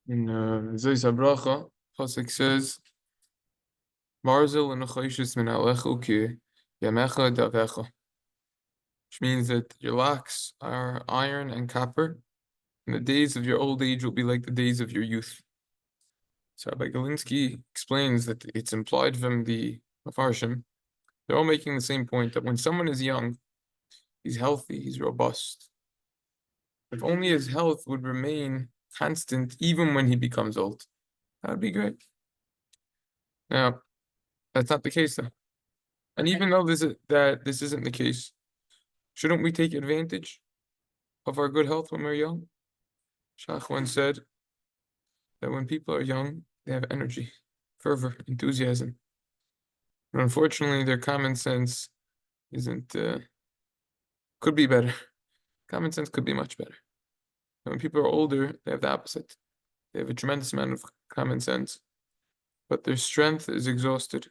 In Vezos Haberachah, Pasuk says, "Barzel and Nechaishis min alechu ki yamecha davecha," which means that your locks are iron and copper, and the days of your old age will be like the days of your youth. So Rabbi Galinsky explains that it's implied from the Mefarshim. They're all making the same point that when someone is young, he's healthy, he's robust. If only his health would remain constant even when he becomes old, that would be great. Now, that's not the case though. And even though this isn't the case, shouldn't we take advantage of our good health when we're young? Shach once said that when people are young, they have energy, fervor, enthusiasm. But unfortunately, their common sense isn't, could be better. Common sense could be much better. And when people are older, they have the opposite. They have a tremendous amount of common sense, but their strength is exhausted.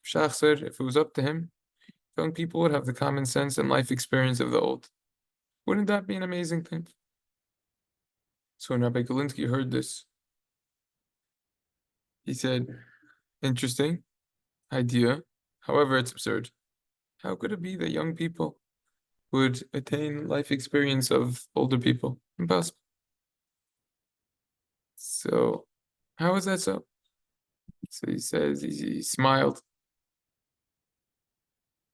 Shach said if it was up to him, young people would have the common sense and life experience of the old. Wouldn't that be an amazing thing? So when Rabbi Galinsky heard this, he said, interesting idea. However, it's absurd. How could it be that young people would attain life experience of older people? Impossible. So how is that so? So he says, he smiled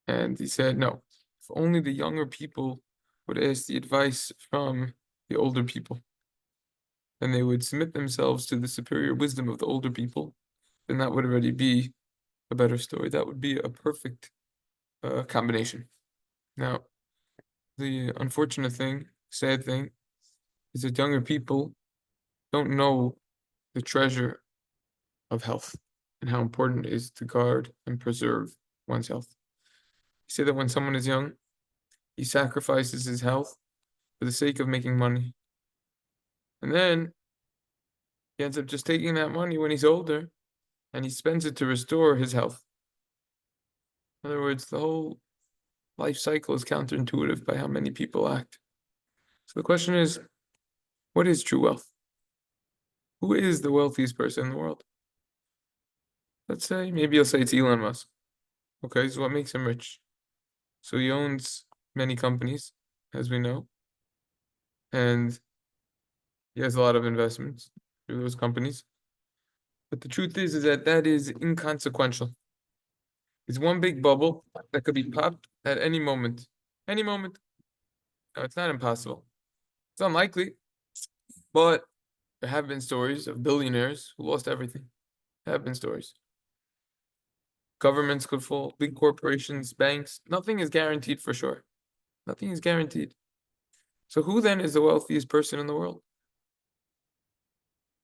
and he said, no, if only the younger people would ask the advice from the older people, and they would submit themselves to the superior wisdom of the older people, then that would already be a better story. That would be a perfect combination. Now, the unfortunate thing, sad thing, is that younger people don't know the treasure of health and how important it is to guard and preserve one's health. You say that when someone is young, he sacrifices his health for the sake of making money. And then he ends up just taking that money when he's older and he spends it to restore his health. In other words, the whole life cycle is counterintuitive by how many people act. So the question is, what is true wealth? Who is the wealthiest person in the world? Let's say, maybe you'll say it's Elon Musk. Okay, so what makes him rich? So he owns many companies, as we know, and he has a lot of investments through those companies. But the truth is that that is inconsequential. It's one big bubble that could be popped at any moment. Any moment. No, it's not impossible. It's unlikely, but there have been stories of billionaires who lost everything. There have been stories. Governments could fall, big corporations, banks. Nothing is guaranteed for sure. Nothing is guaranteed. So who then is the wealthiest person in the world?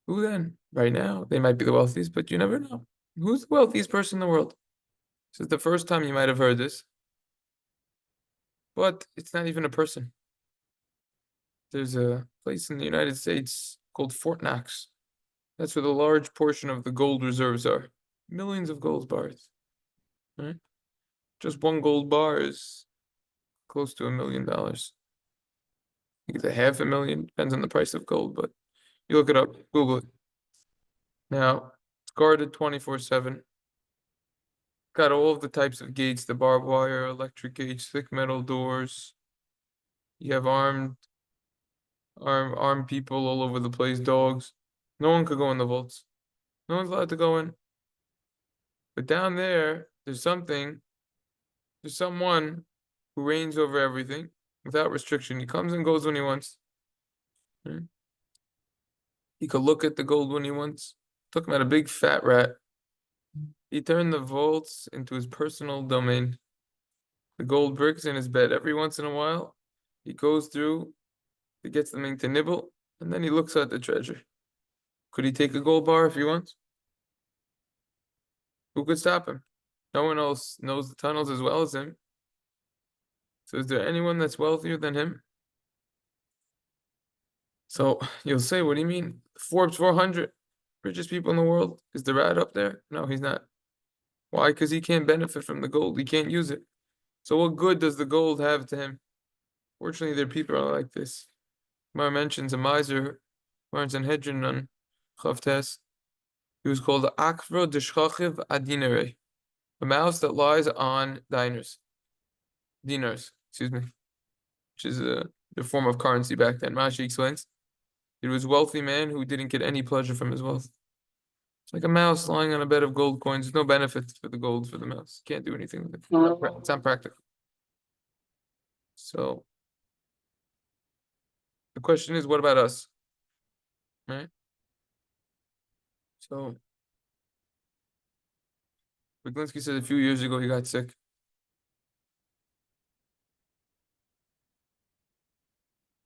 Who then? Right now, they might be the wealthiest, but you never know. Who's the wealthiest person in the world? This is the first time you might have heard this, but it's not even a person. There's a place in the United States called Fort Knox. That's where the large portion of the gold reserves are. Millions of gold bars. Right? Just one gold bar is close to $1 million. I think it's a half a million, depends on the price of gold, but you look it up, Google it. Now, it's guarded 24/7. Got all of the types of gates, the barbed wire, electric gates, thick metal doors. You have armed people all over the place, dogs. No one could go in the vaults. No one's allowed to go in. But down there, there's someone who reigns over everything without restriction. He comes and goes when he wants. Right? He could look at the gold when he wants. Talking about a big fat rat. He turned the vaults into his personal domain. The gold bricks in his bed. Every once in a while, he goes through, he gets the thing to nibble, and then he looks at the treasure. Could he take a gold bar if he wants? Who could stop him? No one else knows the tunnels as well as him. So is there anyone that's wealthier than him? So you'll say, what do you mean? Forbes 400 richest people in the world. Is the rat up there? No, he's not. Why? Because he can't benefit from the gold. He can't use it. So what good does the gold have to him? Fortunately, there are people are like this. Mar mentions a miser We're in Sanhedrin on Chavtes. He was called Akvro Deshchachiv Adinare, a mouse that lies on dinars, excuse me, which is the form of currency back then. Rashi explains it was a wealthy man who didn't get any pleasure from his wealth. It's like a mouse lying on a bed of gold coins. There's no benefit for the gold for the mouse. Can't do anything with it. It's not practical. So the question is, what about us? Right? So Beglinski said a few years ago he got sick.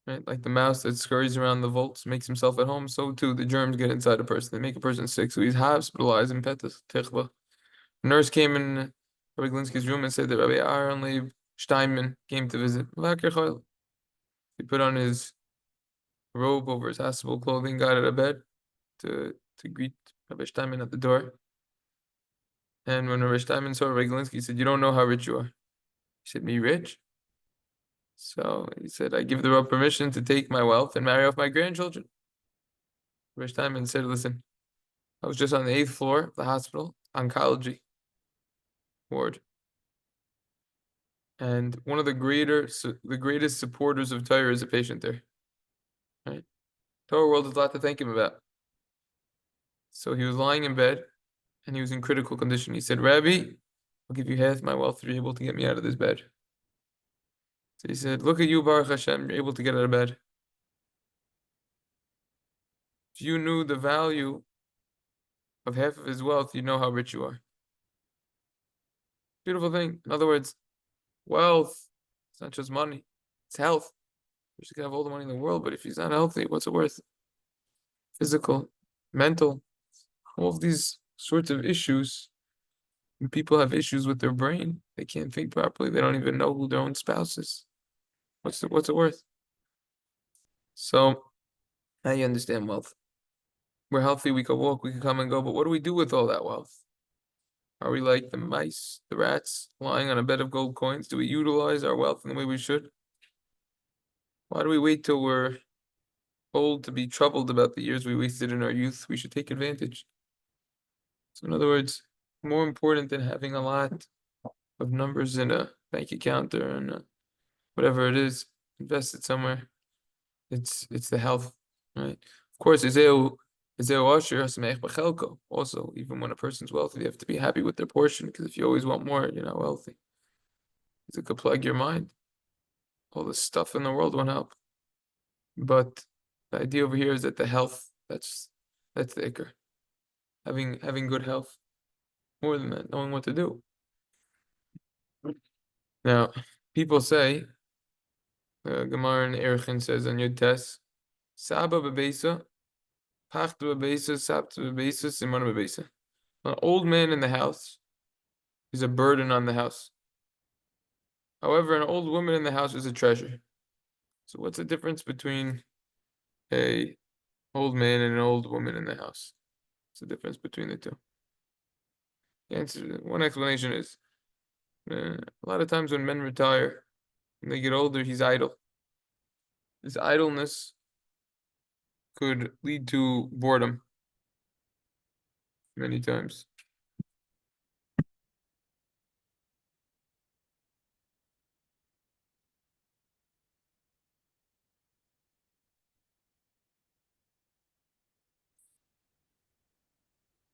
Right? Like the mouse that scurries around the vaults makes himself at home, so too the germs get inside a person. They make a person sick. So he's hospitalized in Petah Techva. A nurse came in Rabbi Glinsky's room and said that Rabbi Aaron Leib Steinman came to visit. He put on his robe over his hospital clothing, got out of bed to greet Rabbi Steinman at the door. And when Rabbi Steinman saw Rabbi Glinsky, he said, "You don't know how rich you are." He said, "Me rich?" So he said, "I give the Rav permission to take my wealth and marry off my grandchildren." Rabbi Steinman said, "Listen, I was just on the 8th floor of the hospital, oncology ward. And one of the greatest supporters of Torah is a patient there. Right? Torah world has a lot to thank him about." So he was lying in bed and he was in critical condition. He said, "Rabbi, I'll give you half my wealth if you're able to get me out of this bed." So he said, "Look at you, Baruch Hashem, you're able to get out of bed. If you knew the value of half of his wealth, you'd know how rich you are." Beautiful thing. In other words, wealth, it's not just money, it's health. You should have all the money in the world, but if he's not healthy, what's it worth? Physical, mental, all of these sorts of issues. When people have issues with their brain, they can't think properly, they don't even know who their own spouse is. What's it worth? So now you understand wealth. We're healthy, we can walk, we can come and go, but what do we do with all that wealth? Are we like the mice, the rats, lying on a bed of gold coins? Do we utilize our wealth in the way we should? Why do we wait till we're old to be troubled about the years we wasted in our youth? We should take advantage. So in other words, more important than having a lot of numbers in a bank account or in whatever it is, invested somewhere, it's the health, right? Of course, also, even when a person's wealthy, they have to be happy with their portion, because if you always want more, you're not wealthy. It could plug your mind. All the stuff in the world won't help. But the idea over here is that the health, that's the ikr. Having good health. More than that, knowing what to do. Now, people say, Gemara in Erchin says on Yud Tes, Saba bebesa, Pachtu bebesa, Sabtu bebesa, Simona bebesa. An old man in the house is a burden on the house. However, an old woman in the house is a treasure. So what's the difference between a old man and an old woman in the house? What's the difference between the two? The answer, one explanation is, a lot of times when men retire, when they get older, he's idle. This idleness could lead to boredom many times.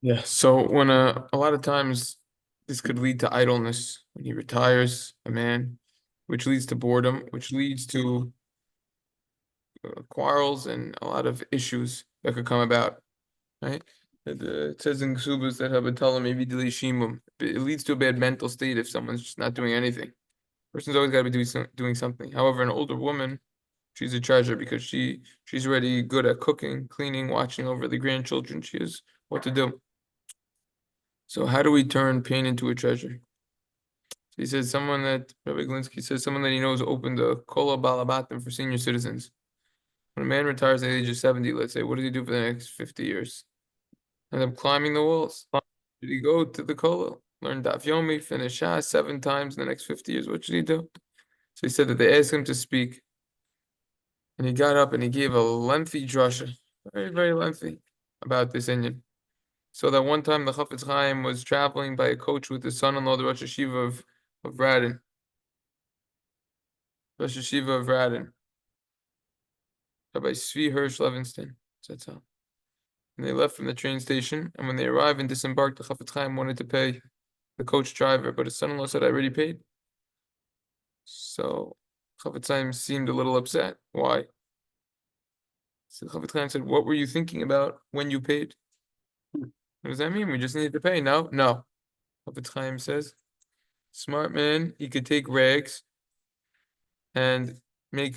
Yeah, so when a lot of times this could lead to idleness when he retires, a man, which leads to boredom, which leads to quarrels and a lot of issues that could come about, right? It says in Ksubas that Habatala maybe delishimum. It leads to a bad mental state if someone's just not doing anything. Person's always got to be doing something. However, an older woman, she's a treasure because she's already good at cooking, cleaning, watching over the grandchildren. She has what to do. So how do we turn pain into a treasure? He says Rabbi Glinsky says someone that he knows opened a kola balabatim for senior citizens. When a man retires at the age of 70, let's say, what does he do for the next 50 years? End up climbing the walls. Did he go to the kola, learn daf yomi, finish Shas 7 times in the next 50 years? What should he do? So he said that they asked him to speak, and he got up and he gave a lengthy drasha. very, very lengthy about this Indian. So that one time the Chafetz Chaim was traveling by a coach with his son-in-law, the Rosh Hashiva of Radin. Rosh Hashiva of Radin. Rabbi Svi Hirsch Levinston. That's how. And they left from the train station, and when they arrived and disembarked, the Chafetz Chaim wanted to pay the coach driver, but his son-in-law said, I already paid. So Chafetz Chaim seemed a little upset. Why? So Chafetz Chaim said, what were you thinking about when you paid? What does that mean? We just needed to pay. No. Chafetz Chaim says, smart man, he could take rags and make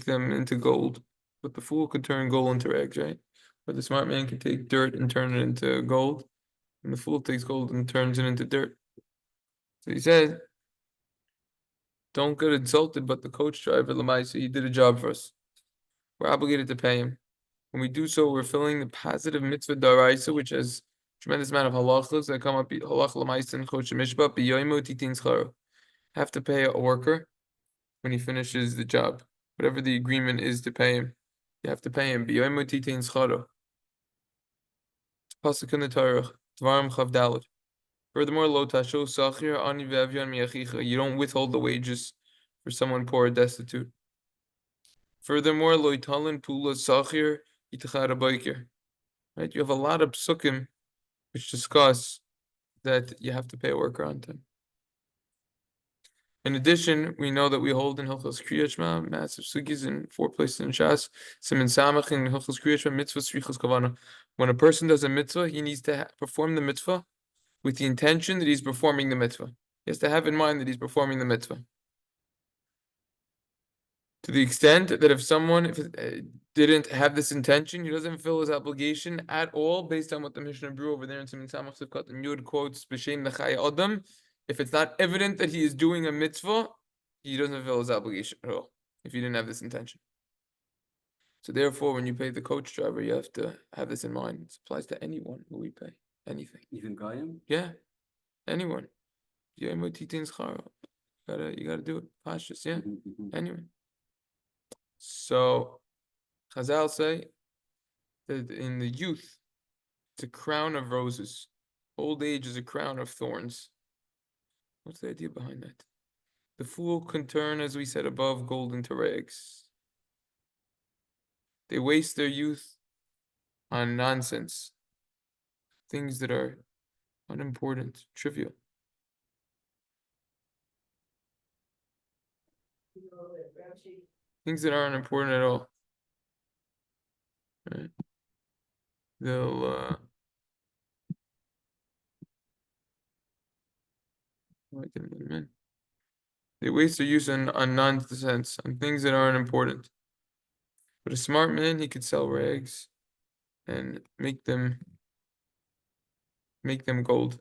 them into gold. But the fool could turn gold into rags, right? But the smart man can take dirt and turn it into gold. And the fool takes gold and turns it into dirt. So he said, don't get insulted, but the coach driver, Lamaisa, he did a job for us. We're obligated to pay him. When we do so, we're filling the positive mitzvah daraisa, which has tremendous amount of halachas that come up, halach Lamaisa and chosh mishpat, b'yoymo titin scharo. Have to pay a worker when he finishes the job. Whatever the agreement is to pay him, you have to pay him. B'yoymo titin scharo. Pasuk in the Torah, Dvarim Chav Daled. Furthermore, lo tasho sachir ani ve'avyon miyachicha. You don't withhold the wages for someone poor or destitute. Furthermore, lo italin pula sachir itachar boiker. Right? You have a lot of psukim which discuss that you have to pay a worker on time. In addition, we know that we hold in Hilchos Kriyat Shema massive sugis in 4 places in Shas. Siman Samach in Hilchos Kriyat Shema mitzvah srichos kavana. When a person does a mitzvah, he needs to perform the mitzvah with the intention that he's performing the mitzvah. He has to have in mind that he's performing the mitzvah. To the extent that if someone didn't have this intention, he doesn't fulfill his obligation at all, based on what the Mishnah Brew over there in Siman Samach Sivkat and Yud quotes B'Shem L'Chai Adam. If it's not evident that he is doing a mitzvah, he doesn't fulfill his obligation at all, if he didn't have this intention. So therefore, when you pay the coach driver, you have to have this in mind. It applies to anyone who we pay. Anything. Even Goyim? Yeah. Anyone. You gotta do it. Pashas, yeah. Anyone. So Chazal say that in the youth, it's a crown of roses. Old age is a crown of thorns. What's the idea behind that? The fool can turn, as we said above, gold into rags. They waste their youth on nonsense, things that are unimportant, trivial. Things that aren't important at all. Right? They'll they waste their youth on nonsense, on things that aren't important. But a smart man, he could sell rags and make them gold.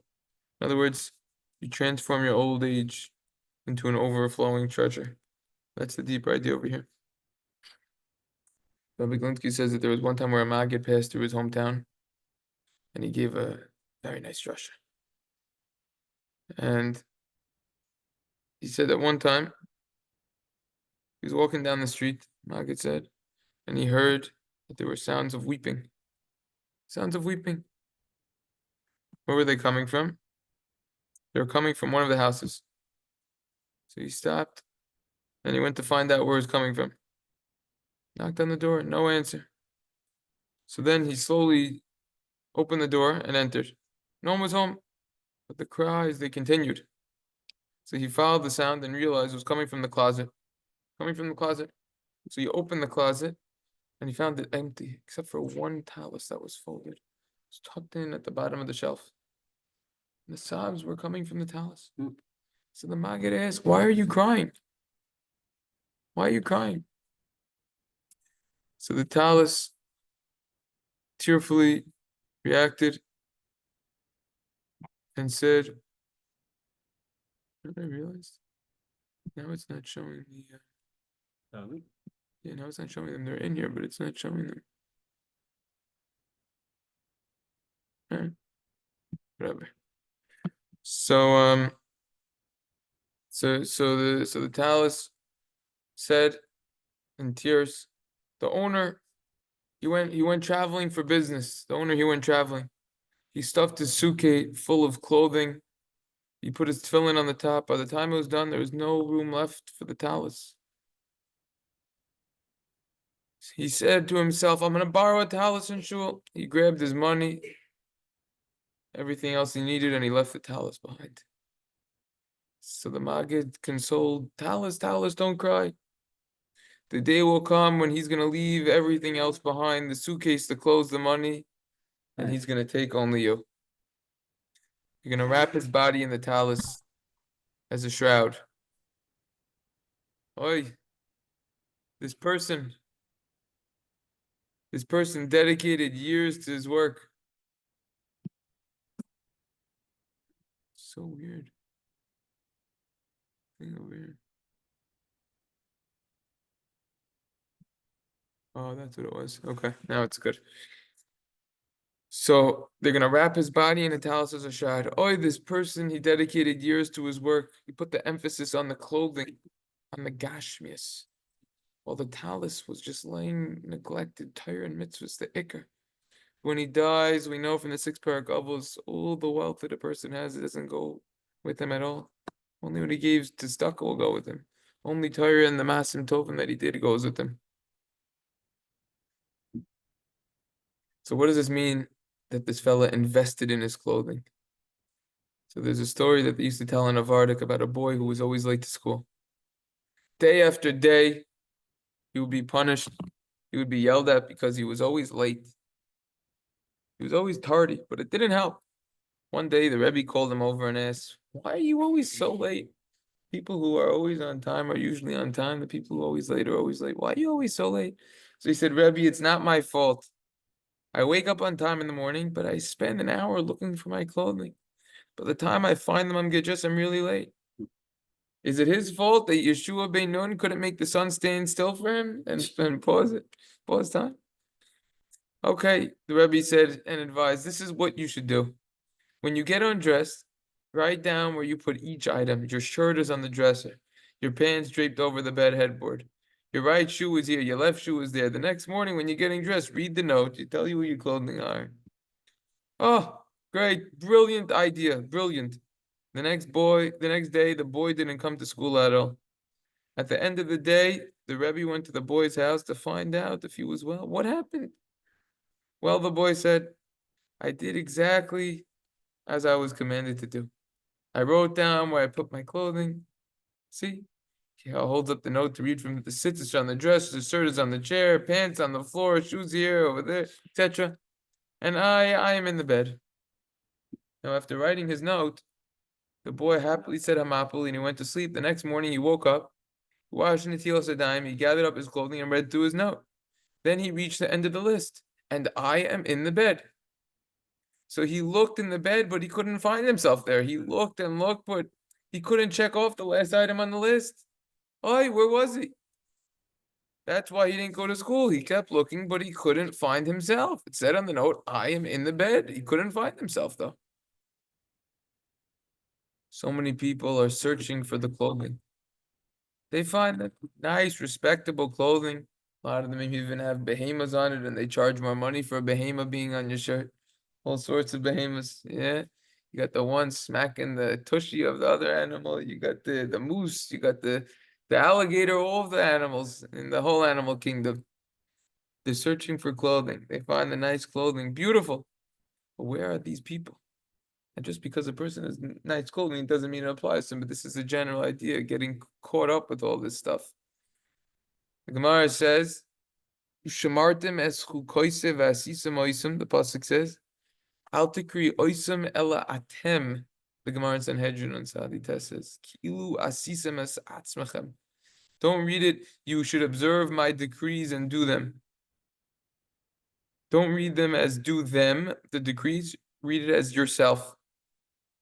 In other words, you transform your old age into an overflowing treasure. That's the deeper idea over here. Rabbi Glinsky says that there was one time where a Maggid passed through his hometown, and he gave a very nice drasha. And he said that one time he was walking down the street, Maggid said, and he heard that there were sounds of weeping. Sounds of weeping. Where were they coming from? They were coming from one of the houses. So he stopped, and he went to find out where it was coming from. Knocked on the door, no answer. So then he slowly opened the door and entered. No one was home, but the cries, they continued. So he followed the sound and realized it was coming from the closet. Coming from the closet. So he opened the closet, and he found it empty, except for one talus that was folded. It was tucked in at the bottom of the shelf. And the sobs were coming from the talus. So the Maggid asked, why are you crying? Why are you crying? So the talus tearfully reacted and said, what I realized? Now it's not showing the yeah, now it's not showing them they're in here, but it's not showing them. Alright. Whatever. So the talus said in tears, the owner, He went traveling for business. The owner, he went traveling. He stuffed his suitcase full of clothing. He put his tefillin on the top. By the time it was done, there was no room left for the talus. He said to himself, I'm going to borrow a talus in shul. He grabbed his money, everything else he needed, and he left the talus behind. So the Maggid consoled, Talus, Talus, don't cry. The day will come when he's going to leave everything else behind, the suitcase, the clothes, the money, and he's going to take only you. You're going to wrap his body in the talus as a shroud. Oy, this person dedicated years to his work. So weird. Weird. Oh, that's what it was. Okay, now it's good. So they're gonna wrap his body in a talus as a shroud. Oh, this person, he dedicated years to his work. He put the emphasis on the clothing, on the gashmias, while the talus was just laying neglected, Torah and mitzvahs, the ikar. When he dies, we know from the 6 parak avos, all the wealth that a person has, it doesn't go with him at all. Only what he gave to tzedakah will go with him. Only Torah and the masim tovim that he did goes with him. So what does this mean that this fella invested in his clothing? So there's a story that they used to tell in Avardik about a boy who was always late to school. Day after day, he would be punished. He would be yelled at because he was always late. He was always tardy, but it didn't help. One day, the Rebbe called him over and asked, why are you always so late? People who are always on time are usually on time. The people who are always late are always late. Why are you always so late? So he said, Rebbe, it's not my fault. I wake up on time in the morning, but I spend an hour looking for my clothing. By the time I find them, I'm really late. Is it his fault that Yeshua ben Nun couldn't make the sun stand still for him and pause time? Okay, the Rebbe said and advised, this is what you should do. When you get undressed, write down where you put each item. Your shirt is on the dresser. Your pants draped over the bed headboard. Your right shoe is here. Your left shoe is there. The next morning when you're getting dressed, read the note. It tell you where your clothing are. Oh, great. Brilliant idea. Brilliant. The next day, the boy didn't come to school at all. At the end of the day, the Rebbe went to the boy's house to find out if he was well. What happened? Well, the boy said, I did exactly as I was commanded to do. I wrote down where I put my clothing. See? He holds up the note to read from it. The sitz is on the dresser, the shirt is on the chair, pants on the floor, shoes here, over there, etc. And I am in the bed. Now, after writing his note, the boy happily said Hamapali and he went to sleep. The next morning he woke up, washed Netilas Adayim, he gathered up his clothing and read through his note. Then he reached the end of the list. And I am in the bed. So he looked in the bed, but he couldn't find himself there. He looked and looked, but he couldn't check off the last item on the list. Oh, where was he? That's why he didn't go to school. He kept looking, but he couldn't find himself. It said on the note, I am in the bed. He couldn't find himself, though. So many people are searching for the clothing. They find that nice, respectable clothing. A lot of them even have behemoths on it, and they charge more money for a behemoth being on your shirt. All sorts of behemoths. Yeah. You got the one smacking the tushy of the other animal. You got the moose. You got the alligator, all of the animals in the whole animal kingdom. They're searching for clothing. They find the nice clothing, beautiful. But where are these people? And just because a person has nice clothing doesn't mean it applies to them, but this is a general idea, getting caught up with all this stuff. The Gemara says, Shamartim es chukoise v'asisam oisam, the Pasuk says, Al tikri oisam ela atem, the Gemara in Sanhedrin on Sadita says, Kilu asisam es atzmachem. Don't read it, you should observe my decrees and do them. Don't read them as do them, the decrees, read it as yourself.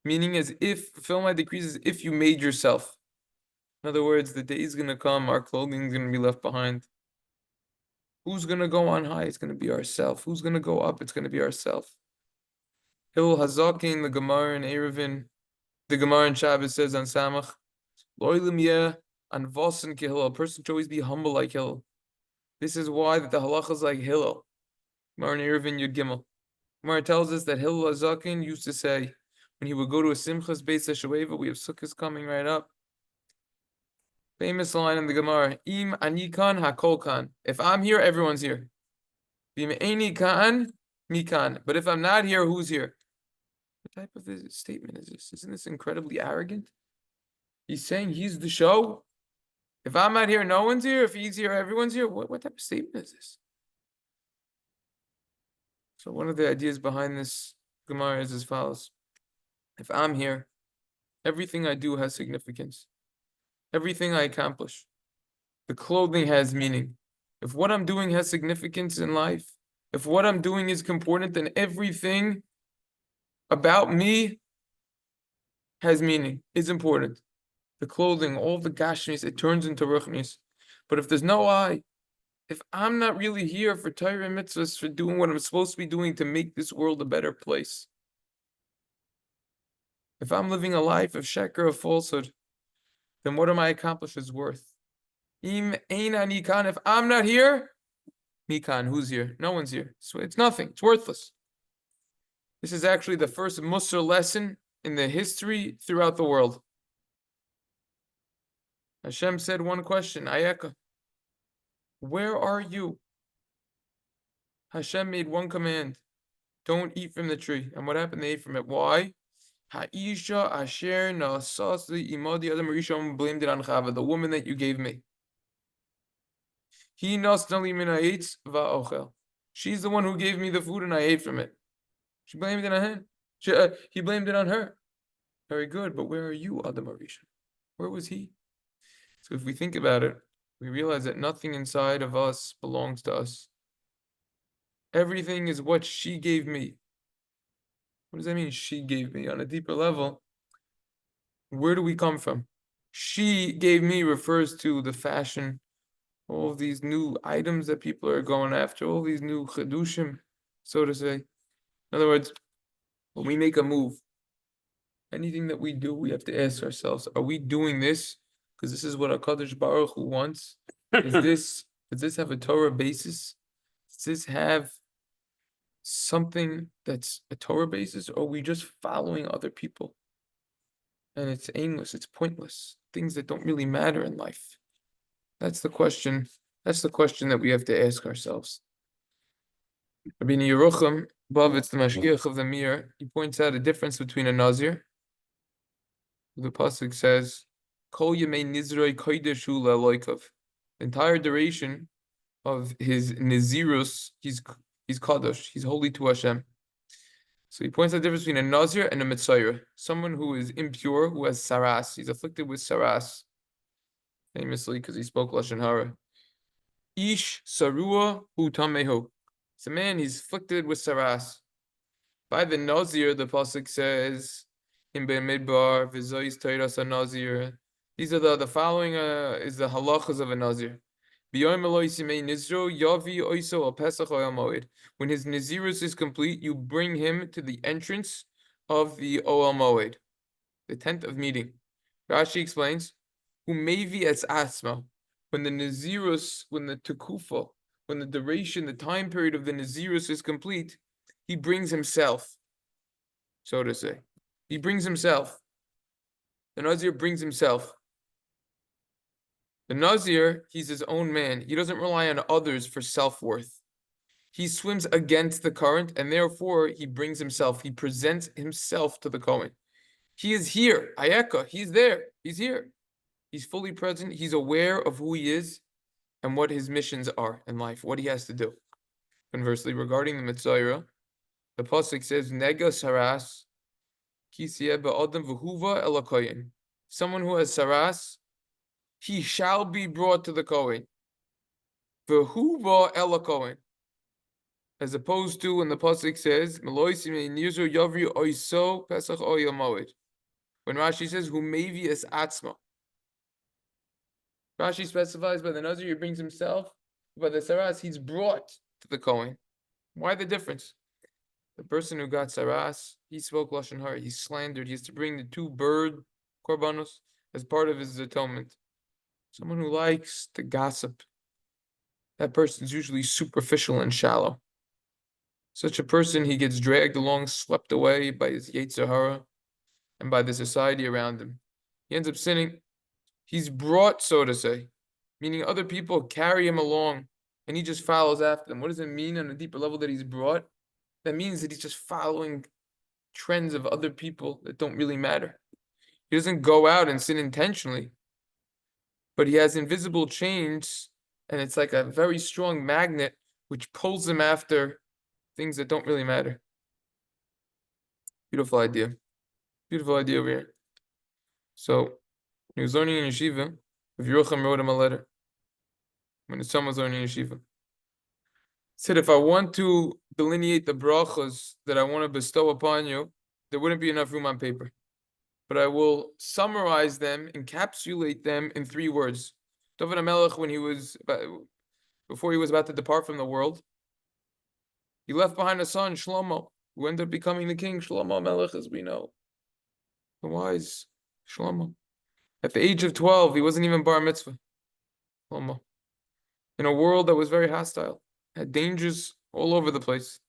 Meaning as if, fulfill my decrees as if you made yourself. In other words, the day is going to come, our clothing is going to be left behind. Who's going to go on high? It's going to be ourself. Who's going to go up? It's going to be ourself. Hillel Hazakin, the Gemara in Eruvin, the Gemara in Shabbos says on Samach, Loilim yeh an vosen kehillel. A person should always be humble like Hillel. This is why that the halacha is like Hillel. Gemara in Eruvin Yud Gimel. Gemara tells us that Hillel HaZaken used to say, when he would go to a Simchas Beis HaShoeva, we have Sukkos coming right up. Famous line in the Gemara, Im anikan hakol kan. If I'm here, everyone's here. Bim eini kan, mikan. But if I'm not here, who's here? What type of statement is this? Isn't this incredibly arrogant? He's saying he's the show. If I'm not here, no one's here. If he's here, everyone's here. What type of statement is this? So one of the ideas behind this Gemara is as follows. If I'm here, everything I do has significance. Everything I accomplish. The clothing has meaning. If what I'm doing has significance in life, if what I'm doing is important, then everything about me has meaning, is important. The clothing, all the gashmis, it turns into ruchnis. But if there's no I, if I'm not really here for Torah and mitzvahs, for doing what I'm supposed to be doing to make this world a better place, if I'm living a life of sheker, of falsehood, then what are my accomplishments worth? Im ein ani kan. If I'm not here, mikan, who's here? No one's here. So it's nothing. It's worthless. This is actually the first Musar lesson in the history throughout the world. Hashem said one question, Ayeka, where are you? Hashem made one command, don't eat from the tree. And what happened? They ate from it. Why? Ha'isha asher na'asasi imadi adam rishon, blamed it on Chava, the woman that you gave me. He nasnali min ha'etz va'ochel. She's the one who gave me the food and I ate from it. She blamed it on him. He blamed it on her. Very good, but where are you, Adam Arishon? Where was he? So if we think about it, we realize that nothing inside of us belongs to us. Everything is what she gave me. What does that mean, she gave me? On a deeper level, where do we come from? She gave me refers to the fashion, all of these new items that people are going after, all these new chedushim, so to say. In other words, when we make a move, anything that we do, we have to ask ourselves, are we doing this because this is what HaKadosh Baruch Hu wants? Does this have a Torah basis? Does this have something that's a Torah basis, or are we just following other people? And it's aimless, it's pointless, things that don't really matter in life. That's the question. That's the question that we have to ask ourselves. Rabbi Yerucham, Bavitz, the Mashgiach of the Mir, he points out a difference between a Nazir. The pasuk says, Kol Yemei Nizroi Koideshu Le'Eloikav. The entire duration of his Nizirus, he's Kadosh, he's holy to Hashem. So he points out the difference between a Nazir and a Mitzayir, someone who is impure, who has Saras, he's afflicted with Saras, famously because he spoke Lashon Hara. Ish Sarua Hu Tamehu. It's a man, he's afflicted with Saras. By the Nazir, the pasuk says, in Midbar, V'zois Teiras HaNazir. These are the following is the halachas of a Nazir. When his Nazirus is complete, you bring him to the entrance of the Oel Moed, the tent of meeting. Rashi explains, Umevi es asma. When the Nazirus, when the Tekufa, when the duration, the time period of the Nazirus is complete, he brings himself, so to say. He brings himself. The Nazir brings himself. The Nazir, he's his own man. He doesn't rely on others for self-worth. He swims against the current, and therefore he brings himself. He presents himself to the Kohen. He is here. Ayeka, he's there. He's here. He's fully present. He's aware of who he is and what his missions are in life, what he has to do. Conversely, regarding the Mitzayra, the pasuk says, Nega Saras, someone who has Saras, he shall be brought to the Kohen. V'huva el Kohen. As opposed to when the pasuk says, when Rashi says, Hu mevi es atzma. Rashi specifies by the Nazir, he brings himself. By the Saras, he's brought to the Kohen. Why the difference? The person who got Saras, he spoke Lashon Hara, he slandered, he has to bring the 2 bird korbanos as part of his atonement. Someone who likes to gossip, that person's usually superficial and shallow. Such a person, he gets dragged along, swept away by his Yetzer Hara and by the society around him. He ends up sinning. He's brought, so to say, meaning other people carry him along and he just follows after them. What does it mean on a deeper level that he's brought? That means that he's just following trends of other people that don't really matter. He doesn't go out and sin intentionally, but he has invisible chains, and it's like a very strong magnet which pulls him after things that don't really matter. Beautiful idea. Beautiful idea over here. So, when he was learning in yeshiva, Yerucham wrote him a letter. When his son was learning in yeshiva, he said, if I want to delineate the brachas that I want to bestow upon you, there wouldn't be enough room on paper. But I will summarize them, encapsulate them in 3 words. David HaMelech, before he was about to depart from the world, he left behind a son, Shlomo, who ended up becoming the king, Shlomo Melech, as we know. The wise Shlomo. At the age of 12, he wasn't even bar mitzvah. Shlomo. In a world that was very hostile, had dangers all over the place.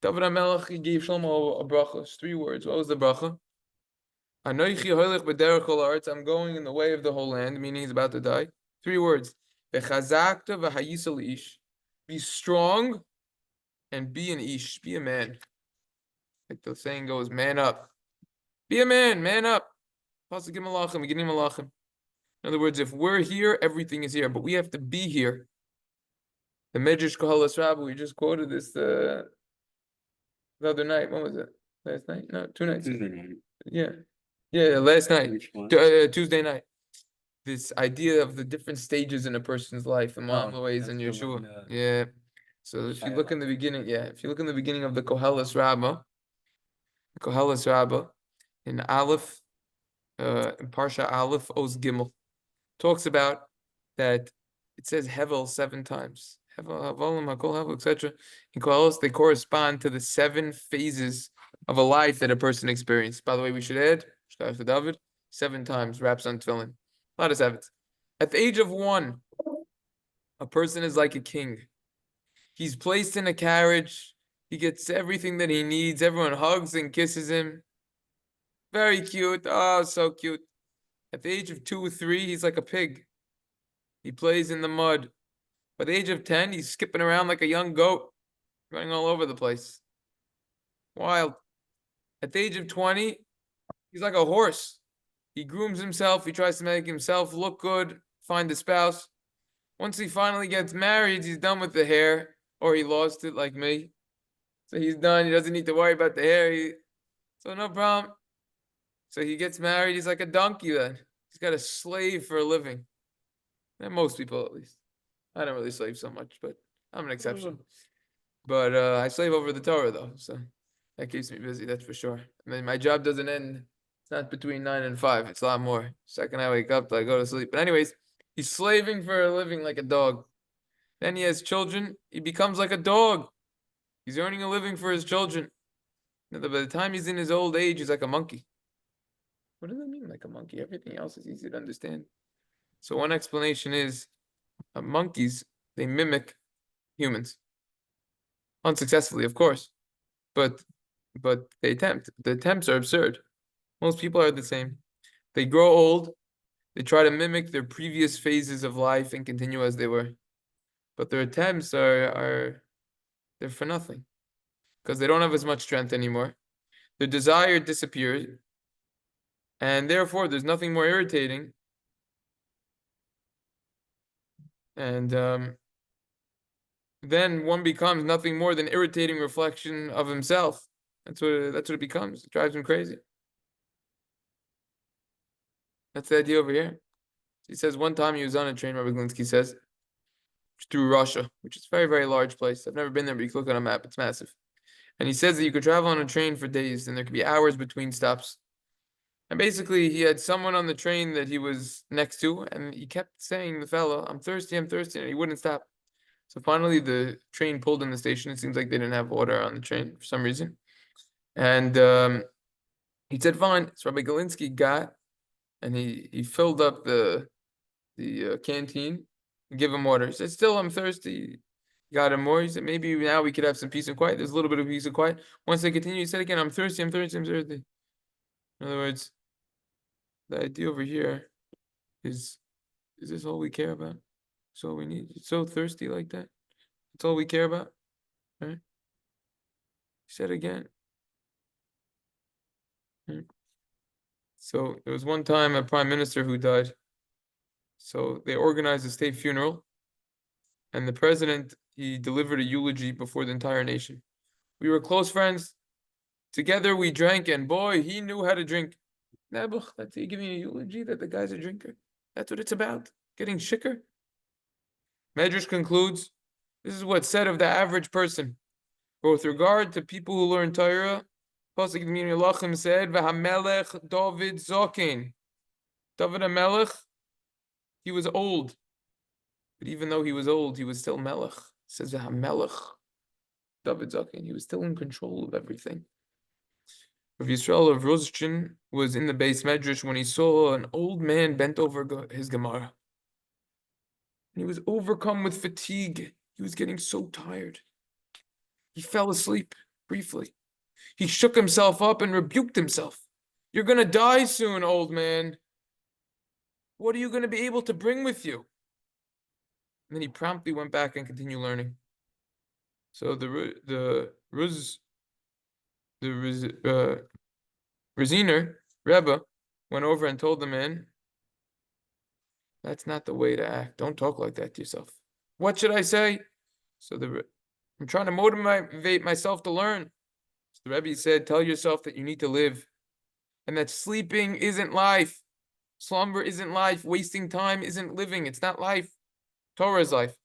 David HaMelech, he gave Shlomo a bracha, 3 words. What was the bracha? Anoichi hoilech b'derech kol haaretz, I'm going in the way of the whole land, meaning he's about to die. 3 words. V'chazakta v'hayisa ish. Be strong and be an ish. Be a man. Like the saying goes, man up. Be a man up. Pasuk Malachim, beginning Malachim. In other words, if we're here, everything is here, but we have to be here. The Medrash Koheles Rabbah, we just quoted this the other night. When was it? Last night? No, 2 nights. Tuesday night. Yeah, last night. Which one? Tuesday night. This idea of the different stages in a person's life, and ways and that's the Yeshua. one, Yeah. So if you look in the beginning, if you look in the beginning of the Koheles Rabbah, in Aleph, in Parsha Aleph, Oz Gimel, talks about that it says Hevel 7 times. Hevel, Havolim, Hakol Hevel, etc. In Koheles, they correspond to the 7 phases of a life that a person experienced. By the way, we should add, Shtayach to David, 7 times, wraps on tefillin. A lot of 7s. At the age of 1, a person is like a king. He's placed in a carriage. He gets everything that he needs. Everyone hugs and kisses him. Very cute. Oh, so cute. At the age of 2 or 3, he's like a pig. He plays in the mud. By the age of 10, he's skipping around like a young goat, running all over the place. Wild. At the age of 20, he's like a horse. He grooms himself. He tries to make himself look good, find a spouse. Once he finally gets married, he's done with the hair, or he lost it like me. So he's done. He doesn't need to worry about the hair. So no problem. So he gets married. He's like a donkey then. He's got a slave for a living. And most people, at least. I don't really slave so much, but I'm an exception. But I slave over the Torah, though. So that keeps me busy, that's for sure. I mean, my job doesn't end. It's not between 9 and 5. It's a lot more. Second I wake up, I go to sleep. But anyways, he's slaving for a living like a dog. Then he has children. He becomes like a dog. He's earning a living for his children. By the time he's in his old age, he's like a monkey. What does that mean, like a monkey? Everything else is easy to understand. So one explanation is monkeys, they mimic humans. Unsuccessfully, of course. But they attempt. The attempts are absurd. Most people are the same. They grow old. They try to mimic their previous phases of life and continue as they were. But their attempts they're for nothing. Because they don't have as much strength anymore. Their desire disappears. And therefore, there's nothing more irritating. And then one becomes nothing more than irritating reflection of himself. That's what it becomes. It drives him crazy. That's the idea over here. He says one time he was on a train, Rabbi Glinsky says, through Russia, which is a very, very large place. I've never been there, but you can look on a map. It's massive. And he says that you could travel on a train for days, and there could be hours between stops. And basically, he had someone on the train that he was next to, and he kept saying, the fellow, I'm thirsty, and he wouldn't stop. So finally, the train pulled in the station. It seems like they didn't have water on the train for some reason. And he said, fine. So Rabbi Galinsky got, and he filled up the canteen and give him water. He said, still, I'm thirsty. Got him more. He said, maybe now we could have some peace and quiet. There's a little bit of peace and quiet. Once they continue, he said again, I'm thirsty, I'm thirsty, I'm thirsty. In other words, the idea over here is this all we care about? It's all we need. It's so thirsty like that. That's all we care about. Right? He said again. Right? So there was one time a prime minister who died. So they organized a state funeral, and the president, he delivered a eulogy before the entire nation. We were close friends. Together we drank, and boy, he knew how to drink. Nebuch, that's you giving a eulogy that the guy's a drinker. That's what it's about. Getting shikker. Medrash concludes, this is what's said of the average person. But with regard to people who learn Torah, Pasuk Melachim said, "V'hamelech David Zokin." David HaMelech, he was old, but even though he was old, he was still Melech. It says "V'hamelech David Zokin." He was still in control of everything. Rav Yisrael of Ruzhin was in the base medrash when he saw an old man bent over his Gemara. And he was overcome with fatigue. He was getting so tired. He fell asleep briefly. He shook himself up and rebuked himself. You're going to die soon, old man. What are you going to be able to bring with you? And then he promptly went back and continued learning. So the Raziner, Rebbe, went over and told the man, that's not the way to act. Don't talk like that to yourself. What should I say? So I'm trying to motivate myself to learn. So the Rebbe said, tell yourself that you need to live and that sleeping isn't life. Slumber isn't life. Wasting time isn't living. It's not life. Torah is life.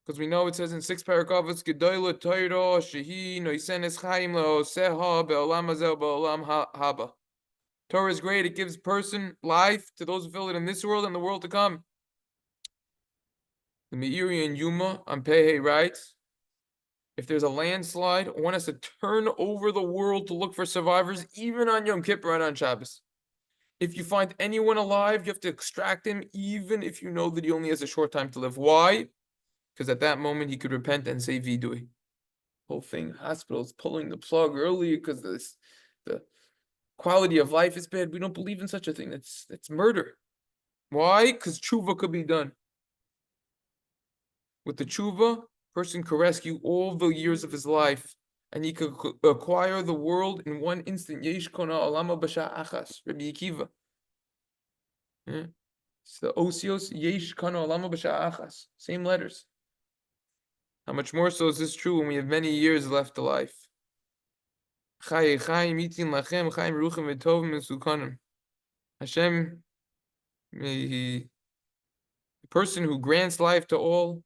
Because we know it says in 6 paragraphs, Gedoyla Torah shehi noisenes chaim leoseha be'olam hazeh be'olam haba. Torah is great. It gives person life to those who feel it in this world and the world to come. The Meiri and Yuma on Pehe writes, if there's a landslide, one has to turn over the world to look for survivors, even on Yom Kippur and on Shabbos. If you find anyone alive, you have to extract him, even if you know that he only has a short time to live. Why? Because at that moment, he could repent and say vidui. Whole thing, hospitals pulling the plug early because the quality of life is bad. We don't believe in such a thing. That's murder. Why? Because tshuva could be done. With the tshuva, person could rescue all the years of his life, and he could acquire the world in one instant. Yesh kona olama b'sha achas. Rabbi Akiva. It's the osios yesh kona olama b'sha achas. Same letters. How much more so is this true when we have many years left to life? Hashem, the person who grants life to all,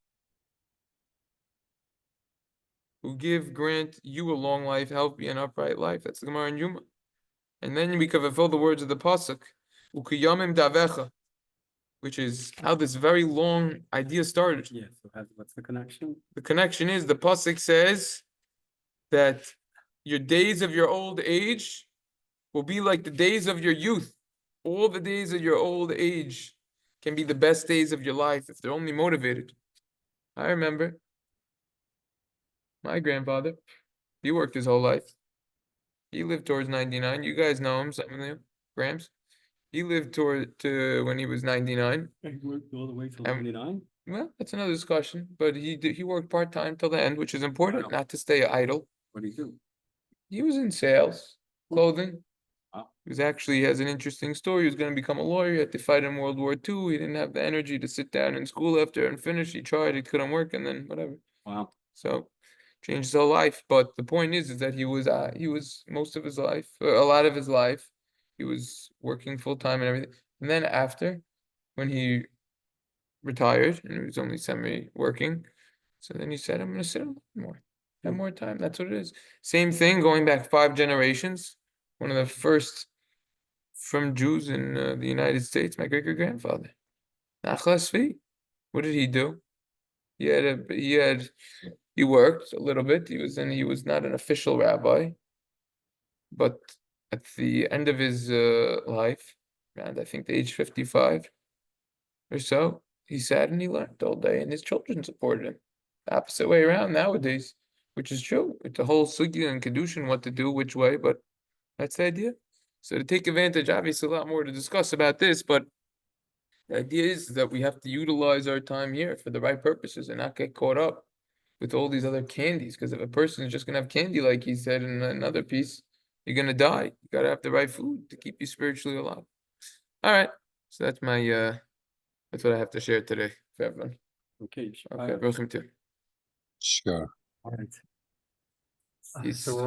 who grant you a long life, healthy and upright life. That's the Gemara in Yuma. And then we can fulfill the words of the Pasuk, Ukiyamim davecha, which is how this very long idea started. Yeah, so what's the connection? The connection is the Pasuk says that your days of your old age will be like the days of your youth. All the days of your old age can be the best days of your life if they're only motivated. I remember my grandfather, he worked his whole life. He lived towards 99. You guys know him, some of you, Grams. He lived to when he was 99. He worked all the way till 99? Well, that's another discussion. But he worked part-time till the end, which is important, not to stay idle. What do you do? He was in sales, clothing. Wow. He has an interesting story. He was going to become a lawyer. He had to fight in World War II. He didn't have the energy to sit down in school after and finish. He tried, it couldn't work, and then whatever. Wow. So changed his whole life. But the point is that he was most of his life, a lot of his life, he was working full time and everything. And then after, when he retired and he was only semi-working, so then he said, I'm going to sit a little more, have more time. That's what it is. Same thing going back 5 generations. One of the first from Jews in the United States, my great-great-grandfather. Nachlas Tzvi. What did he do? He worked a little bit. He was not an official rabbi, but at the end of his life, around I think the age 55 or so, he sat and he learned all day, and his children supported him. the opposite way around nowadays, which is true. It's the whole sugya and kedushin, what to do, which way, but that's the idea. So to take advantage, obviously a lot more to discuss about this, but the idea is that we have to utilize our time here for the right purposes and not get caught up with all these other candies. Because if a person is just gonna have candy, like he said in another piece, you're gonna die. You gotta have the right food to keep you spiritually alive. All right. So that's my that's what I have to share today for everyone. Okay. Okay, welcome to. Sure. All right. Peace. So we're